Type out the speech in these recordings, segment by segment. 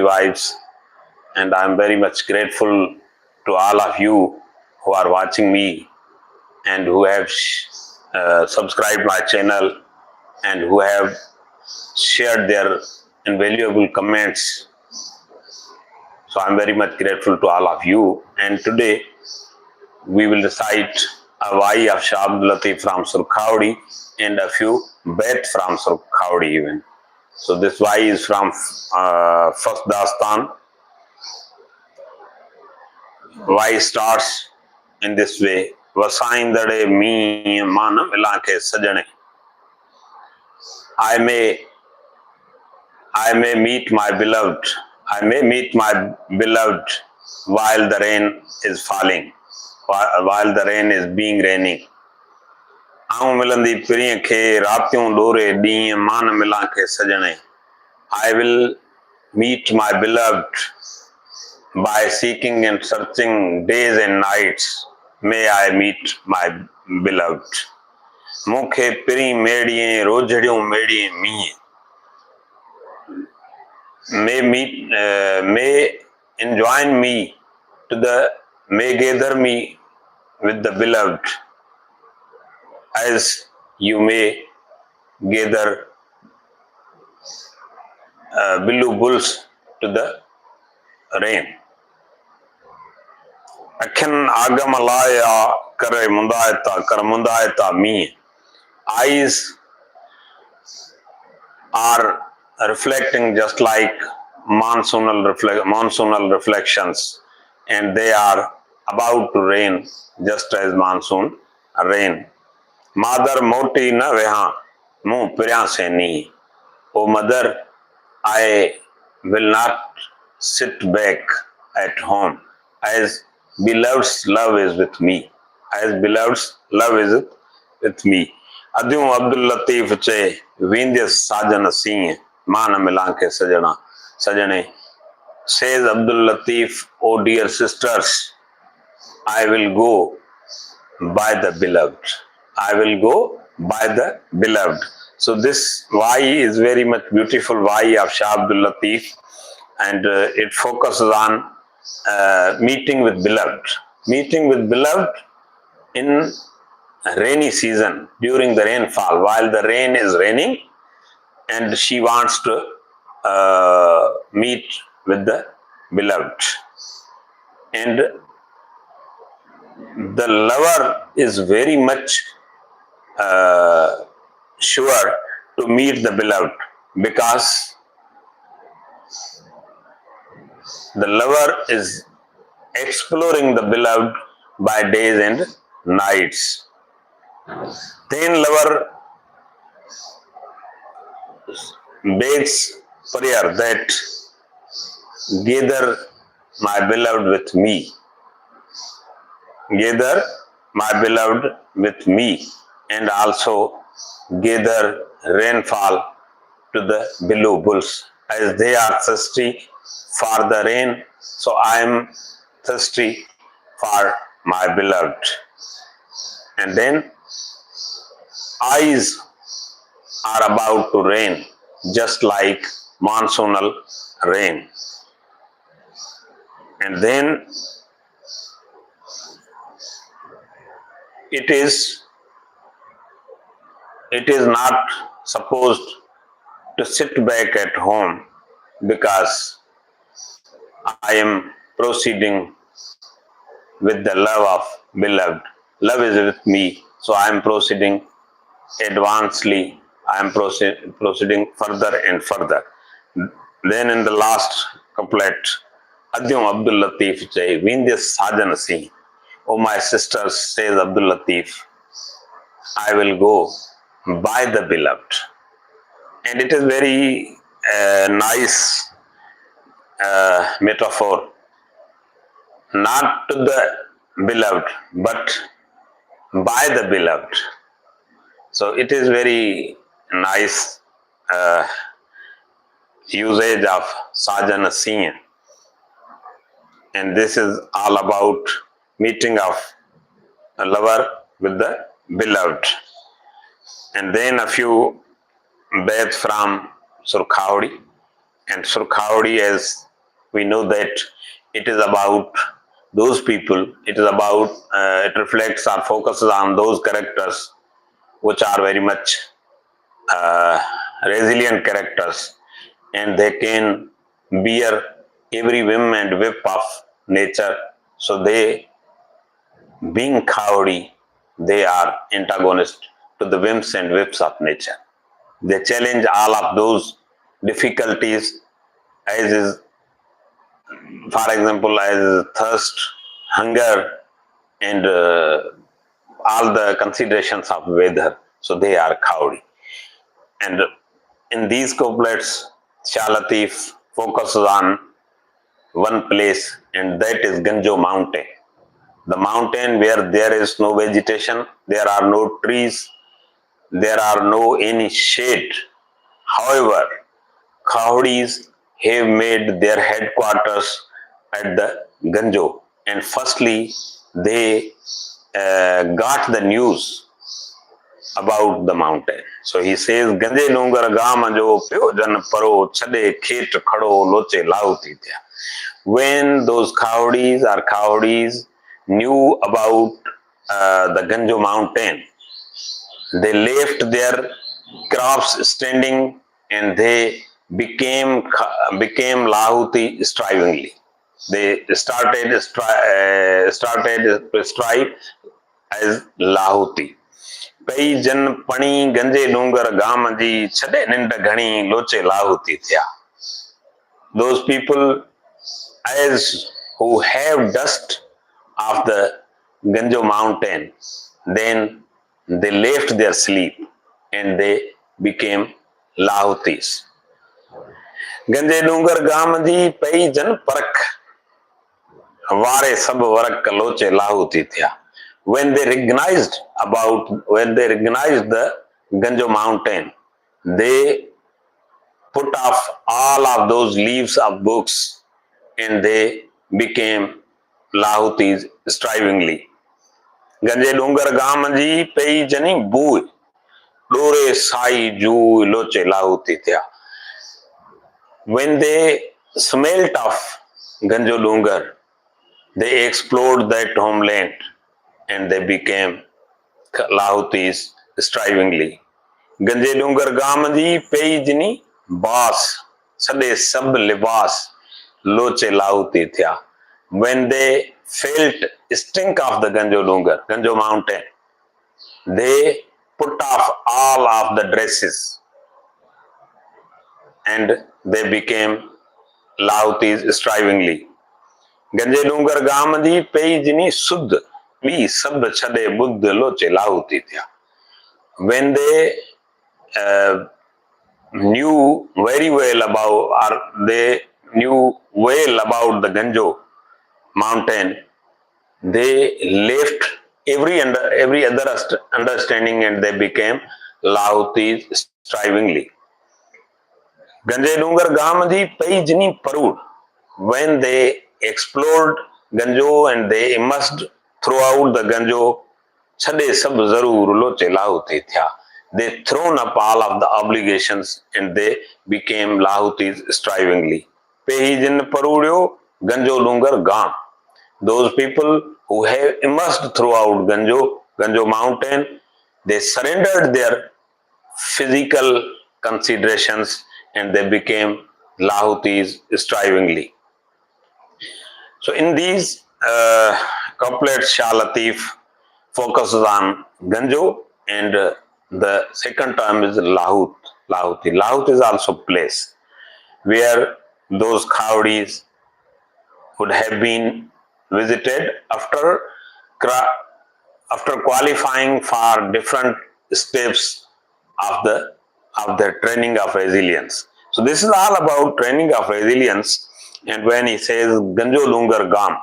vibes, and I'm very much grateful to all of you who are watching me and who have subscribed my channel and who have shared their invaluable comments. So I'm very much grateful to all of you. And today we will recite a Vai of Shah Abdul Latif from Sur Khahoris and a few Bait from Sur Khahoris even. So this Vai is from first Dastan. Vai starts in this way. Vasaindade mi manam ilanke sajane. I may meet my beloved. I may meet my beloved while the rain is falling, while the rain is being raining. I will meet my beloved by seeking and searching days and nights. May I meet my beloved. Mukhe piri mediye rojhadiyon mediye miye. May enjoin me may gather me with the beloved, as you may gather billu bulls to the rain. Akhan agamalaya kare mundayata me. Eyes are reflecting just like monsoonal reflections, and they are about to rain just as monsoon rain. Mother moti na veha mu pirya se nahi. Oh mother, I will not sit back at home, as beloved's love is with me. As beloved's love is with me. Adyum Abdul Latif che Vindhyas Sajana Singh Mana Milanke Sajane. Says Abdul Latif, oh dear sisters, I will go by the beloved. I will go by the beloved. So this Vai is very much beautiful Vai of Shah Abdul Latif, and it focuses on meeting with beloved. Meeting with beloved in rainy season, during the rainfall, while the rain is raining, and she wants to meet with the beloved. And the lover is very much sure to meet the beloved, because the lover is exploring the beloved by days and nights. Then lover begs prayer that gather my beloved with me. Gather my beloved with me, and also gather rainfall to the billow bulls, as they are thirsty for the rain, so I am thirsty for my beloved. And then eyes are about to rain, just like monsoonal rain. And then it is not supposed to sit back at home, because I am proceeding with the love of beloved. Love is with me, so I am proceeding advancedly. I am proceeding further and further. Then in the last couplet, Adyum Abdul Latif Jai Vindhyas Sajana Singh. Oh my sisters, says Abdul Latif, I will go by the beloved. And it is very nice metaphor. Not to the beloved, but by the beloved. So it is very nice usage of Sajana Singh. And this is all about meeting of a lover with the beloved. And then a few bait from Sur Khahoris. And Sur Khahoris, as we know that it is about those people, it is about, it reflects or focuses on those characters which are very much resilient characters, and they can bear every whim and whip of nature. So they, being Khahoris, they are antagonist to the whims and whips of nature. They challenge all of those difficulties, as is, for example, as thirst, hunger, and all the considerations of weather. So they are Khahoris. And in these couplets, Shah Latif focuses on one place, and that is Ganjo mountain. The mountain where there is no vegetation, there are no trees, there are no any shade. However, Khahoris have made their headquarters at the Ganjo, and firstly they got the news about the mountain. So he says, Ganje Dungar Gam Jo Pyo Jan Paro Chade Khet Khado Loche Lauti Thya. When those Khahoris knew about the Ganjo mountain, they left their crops standing and they became Lahuti strivingly. They started to strive as Lahuti. Pei jan pani ganje dungar gam ji chade ninda ghani loche Lahuti thya. Those people, as who have dust of the Ganjo mountain, then they left their sleep and they became Lahutis. Ganje dungar gam ji pei jan parak ware sab varak loche Lahuti thya. When they recognized the Ganjo mountain, they put off all of those leaves of books and they became Lahutis strivingly. Ganje dungar gam ji pei jani bui dore sai ju loche Lahuti thya. When they smelt of Ganjo dungar, they explored that homeland and they became Lahutis strivingly. Ganje dungar gam ji pei jani bas sade sab libas loche Lahuti thya. When they felt stink of the Ganjo mountain, they put off all of the dresses and they became Lahutis strivingly. Ganje dungar gam ji pei jini sudd vi sab chade buddh loche Lahuti thya. When they knew very well about, or they knew well about the Ganjo mountain, they left every other understanding and they became Lahutis strivingly. Ganje dungar gam ji pei jini parud. When they explored Ganjo and they immersed throughout the Ganjo, chade sab zarur loche Lahuti thya. They thrown up all of the obligations and they became Lahutis strivingly. Pehi jin parudyo Ganjo dungar gam. Those people who have immersed throughout Ganjo mountain, they surrendered their physical considerations and they became Lahutis strivingly. So in these couplets, Shah Latif focuses on Ganjo, and the second term is Lahuti. Lahut is also place where those Khahoris would have been visited after qualifying for different steps of the training of resilience. So this is all about training of resilience. And when he says Ganjo Dungar Gam,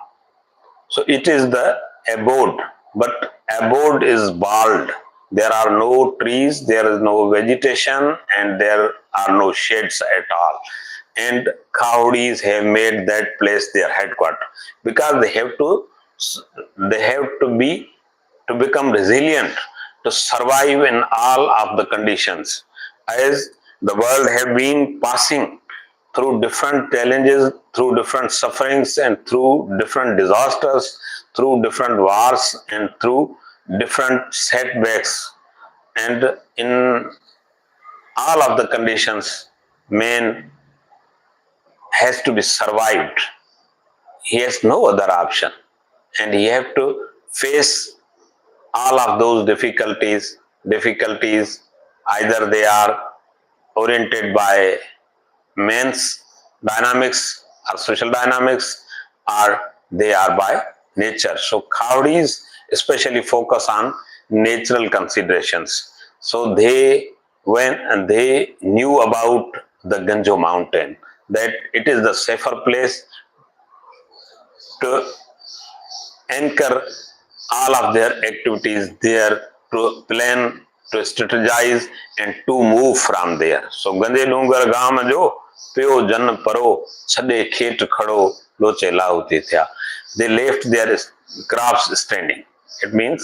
so it is the abode, but abode is bald. There are no trees, there is no vegetation, and there are no shades at all. And Khahoris have made that place their headquarters because they have to become resilient, to survive in all of the conditions. As the world have been passing through different challenges, through different sufferings, and through different disasters, through different wars, and through different setbacks. And in all of the conditions, man has to be survived. He has no other option, and he have to face all of those difficulties. Either they are oriented by man's dynamics or social dynamics, or they are by nature. So Khahoris especially focus on natural considerations. So when they knew about the Ganjo mountain, that it is the safer place to anchor all of their activities there, to plan, to strategize, and to move from there. So Ganje Dungar ગામ જો પયો જન પરો છડે ખેટ ખડો લોચે લાવતી થયા. They left their crafts standing. It means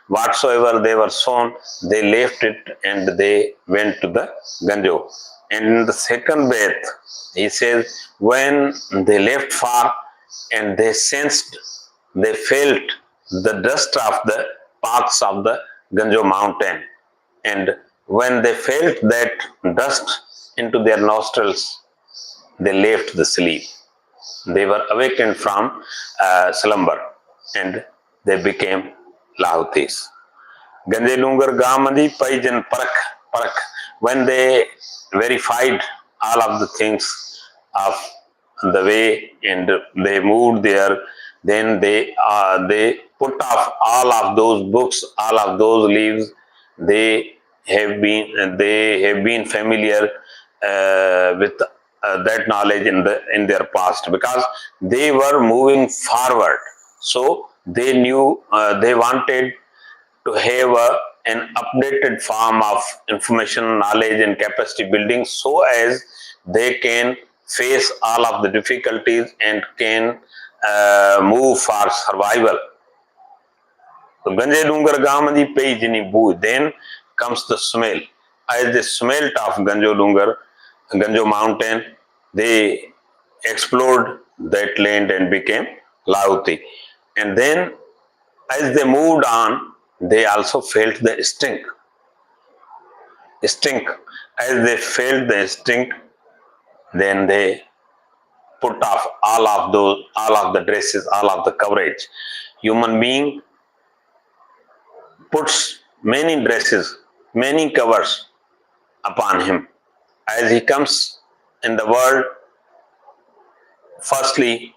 whatsoever they were sown, they left it and they went to the Ganjo. And in the second breath, he says, when they left far and they sensed, they felt the dust of the paths of the Ganjo mountain. And when they felt that dust into their nostrils, they left the sleep. They were awakened from slumber and they became Lahutis. Ganje Dungar Gamadi Paijan Parak. When they verified all of the things of the way and they moved there, then they put off all of those books, all of those leaves. They have been familiar with that knowledge in their past, because they were moving forward. So they knew they wanted to have an updated form of information, knowledge, and capacity building, so as they can face all of the difficulties and can move for survival. So Ganje Dungar Gamadi Pejini Boo, then comes the smell. As they smelt of Ganjo mountain, they explored that land and became Lahuti. And then as they moved on, they also felt the stink. As they felt the stink, then they put off all of the dresses, all of the coverage. Human being puts many dresses, many covers upon him. As he comes in the world, firstly,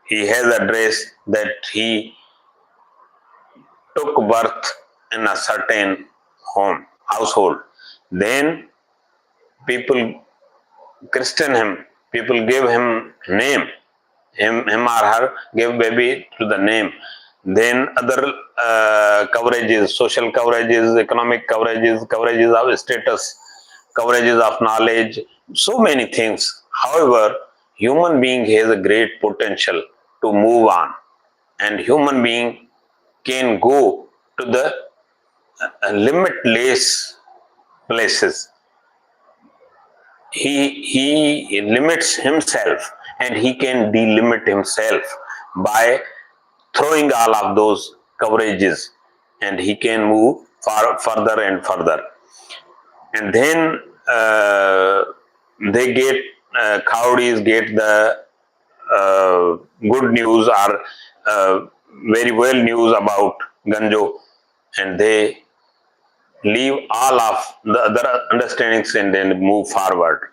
he has a dress that he took birth in a certain household. Then people christen him, people give him name, him or her give baby to the name. Then other coverages, social coverages, economic coverages of status, coverages of knowledge, so many things. However, human being has a great potential to move on, and human being can go to the limitless places. He limits himself, and he can delimit himself by throwing all of those coverages, and he can move further and further. And then they get Khahoris get the good news or very well news about Ganjo, and they leave all of the other understandings and then move forward.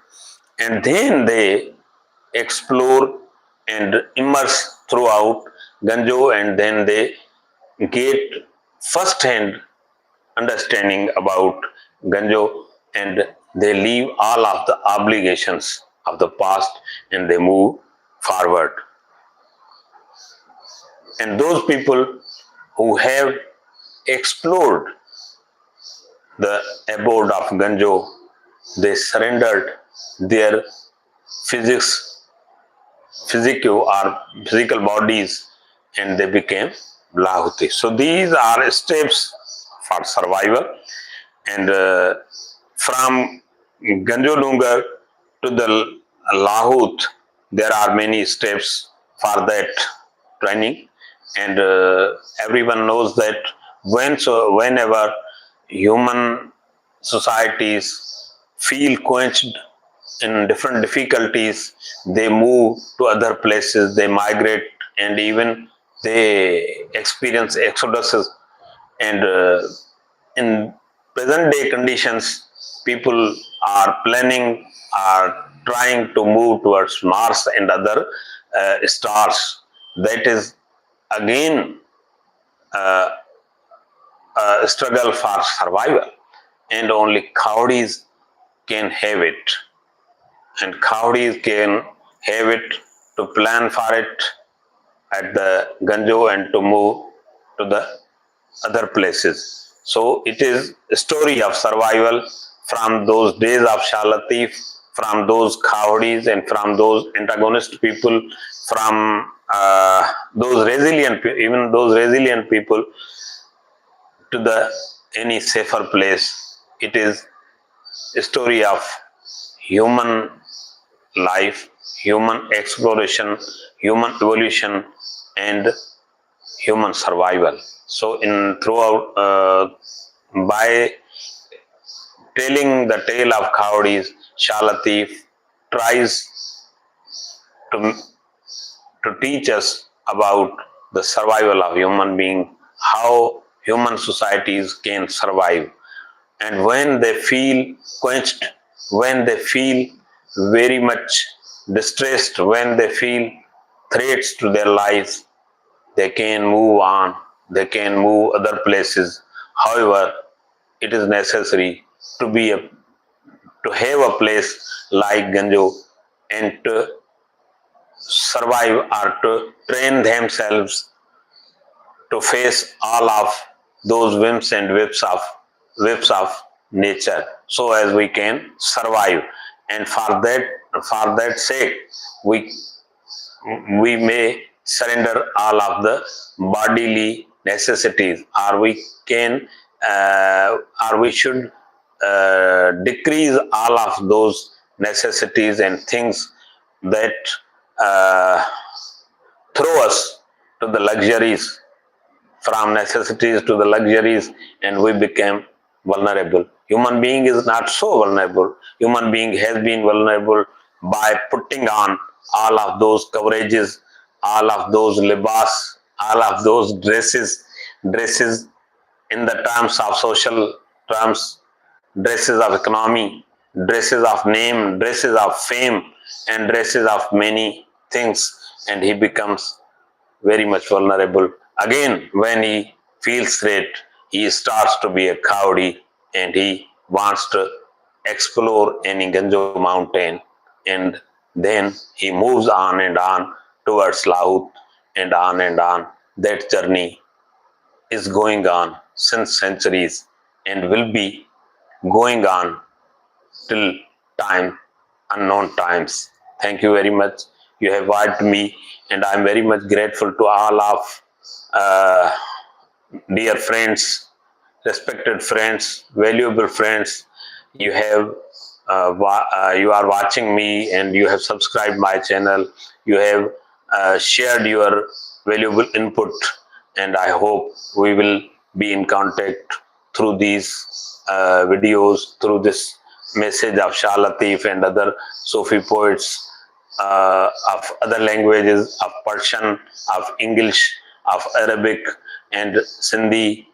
And then they explore and immerse throughout Ganjo, and then they get first-hand understanding about Ganjo, and they leave all of the obligations of the past and they move forward. And those people who have explored the abode of Ganjo, they surrendered their physical bodies, and they became Lahuti. So these are steps for survival. And from Ganjo Dungar to the Lahut, there are many steps for that training, and everyone knows that whenever human societies feel quenched in different difficulties, they move to other places, they migrate, and even they experience exoduses. And in present day conditions, people are planning, are trying to move towards Mars and other stars. That is again uh, a struggle for survival, and only Khahoris can have it, and Khahoris can have it to plan for it at the Ganjo and to move to the other places. So it is a story of survival from those days of Shalatif, from those Khahoris and from those antagonist people, from those resilient, even those resilient people, to the any safer place. It is a story of human life, human exploration, human evolution, and human survival. So, in throughout by telling the tale of Khahoris, Shalatif tries to teach us about the survival of human being, how human societies can survive, and when they feel quenched, when they feel very much distressed, when they feel threats to their lives, they can move on, they can move other places. However, it is necessary to to have a place like Ganjo and to survive or to train themselves to face all of those whims and whips of nature, so as we can survive. And for that sake, we we may surrender all of the bodily necessities, or we can or we should decrease all of those necessities and things that uh, throw us to the luxuries, from necessities to the luxuries, and we became vulnerable. Human being is not so vulnerable. Human being has been vulnerable by putting on all of those coverages, all of those libas, all of those dresses in the terms of social terms, dresses of economy, dresses of name, dresses of fame, and dresses of many things, and he becomes very much vulnerable. Again, when he feels threat, he starts to be a cowardly, and he wants to explore any Ganjo mountain, and then he moves on and on towards Lahut, and on and on. That journey is going on since centuries and will be going on till time, unknown times. Thank you very much. You have watched me, and I'm very much grateful to all of uh, dear friends, respected friends, valuable friends. You have you are watching me, and you have subscribed my channel. You have shared your valuable input, and I hope we will be in contact through these videos, through this message of Shah Latif and other Sufi poets of other languages, of Persian, of English, of Arabic, and Sindhi,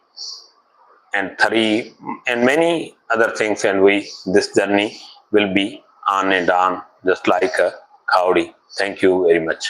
and Thari, and many other things. And this journey will be on and on, just like a Khawdi. Thank you very much.